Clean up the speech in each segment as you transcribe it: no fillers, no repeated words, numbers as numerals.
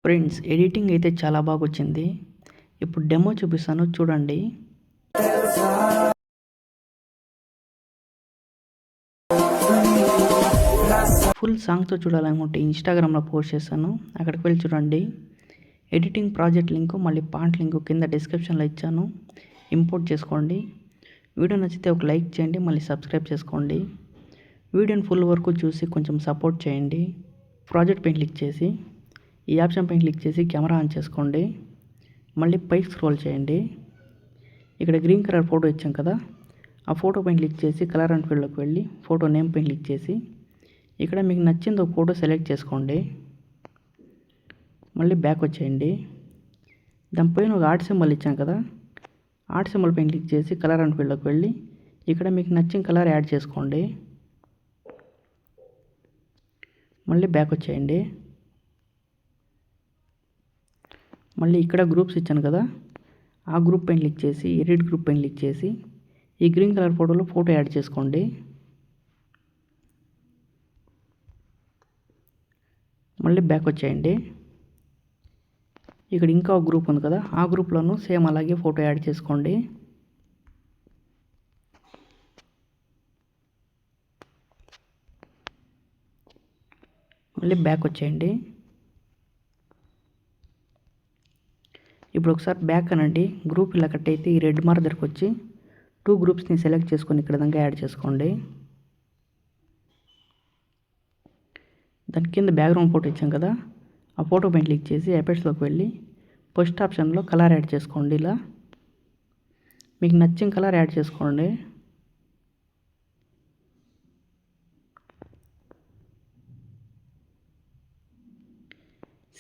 Friends editing అయితే చాలా బాగా వచ్చింది. ఇప్పుడు డెమో చూపిస్తాను చూడండి. ఫుల్ సాంగ్తో చూడాలనుకుంటే ఇన్స్టాగ్రామ్లో పోస్ట్ చేస్తాను, అక్కడికి వెళ్ళి చూడండి. ఎడిటింగ్ ప్రాజెక్ట్ లింకు మళ్ళీ పాంట్ లింకు కింద డిస్క్రిప్షన్లో ఇచ్చాను, ఇంపోర్ట్ చేసుకోండి. వీడియో నచ్చితే ఒక లైక్ చేయండి, మళ్ళీ సబ్స్క్రైబ్ చేసుకోండి. వీడియోని ఫుల్ వరకు చూసి కొంచెం సపోర్ట్ చేయండి. ప్రాజెక్ట్ పైన క్లిక్ చేసి ఈ ఆప్షన్ పైన క్లిక్ చేసి కెమెరా ఆన్ చేసుకోండి. మళ్ళీ పైకి స్క్రోల్ చేయండి. ఇక్కడ గ్రీన్ కలర్ ఫోటో ఇచ్చాం కదా, ఆ ఫోటో పైన క్లిక్ చేసి కలర్ అండ్ ఫీల్డ్లోకి వెళ్ళి ఫోటో నేమ్ పైన క్లిక్ చేసి ఇక్కడ మీకు నచ్చింది ఒక ఫోటో సెలెక్ట్ చేసుకోండి. మళ్ళీ బ్యాక్ వచ్చేయండి. దానిపైన ఒక ఆర్ట్ సింబల్ ఇచ్చాం కదా, ఆర్ట్ సింబల్ పైన క్లిక్ చేసి కలర్ అండ్ ఫీల్డ్లోకి వెళ్ళి ఇక్కడ మీకు నచ్చిన కలర్ యాడ్ చేసుకోండి. మళ్ళీ బ్యాక్ వచ్చేయండి. మళ్ళీ ఇక్కడ గ్రూప్స్ ఇచ్చాను కదా, ఆ గ్రూప్ పైన క్లిక్ చేసి ఎడిట్ గ్రూప్ పైన క్లిక్ చేసి ఈ గ్రీన్ కలర్ ఫోటోలో ఫోటో యాడ్ చేసుకోండి. మళ్ళీ బ్యాక్ వచ్చేయండి. ఇక్కడ ఇంకా ఒక గ్రూప్ ఉంది కదా, ఆ గ్రూప్లోనూ సేమ్ అలాగే ఫోటో యాడ్ చేసుకోండి. మళ్ళీ బ్యాక్ వచ్చేయండి. ఇప్పుడు ఒకసారి బ్యాక్ అనండి. గ్రూప్ ఇలా కట్ అయితే ఈ రెడ్ మార్క్ దగ్గరకు వచ్చి 2 గ్రూప్స్ని సెలెక్ట్ చేసుకొని ఇక్కడ దాకా యాడ్ చేసుకోండి. దాని కింద బ్యాక్గ్రౌండ్ ఫోటో ఇచ్చాం కదా, ఆ ఫోటో పైన క్లిక్ చేసి ఎఫెక్ట్స్లోకి వెళ్ళి ఫస్ట్ ఆప్షన్లో కలర్ యాడ్ చేసుకోండి. ఇలా మీకు నచ్చిన కలర్ యాడ్ చేసుకోండి.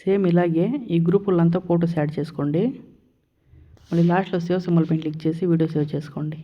సేమ్ ఇలాగే ఈ గ్రూపులంతా ఫోటోస్ యాడ్ చేసుకోండి. మళ్ళీ లాస్ట్లో సేవ్ సింబల్ పైన క్లిక్ చేసి వీడియో సేవ్ చేసుకోండి.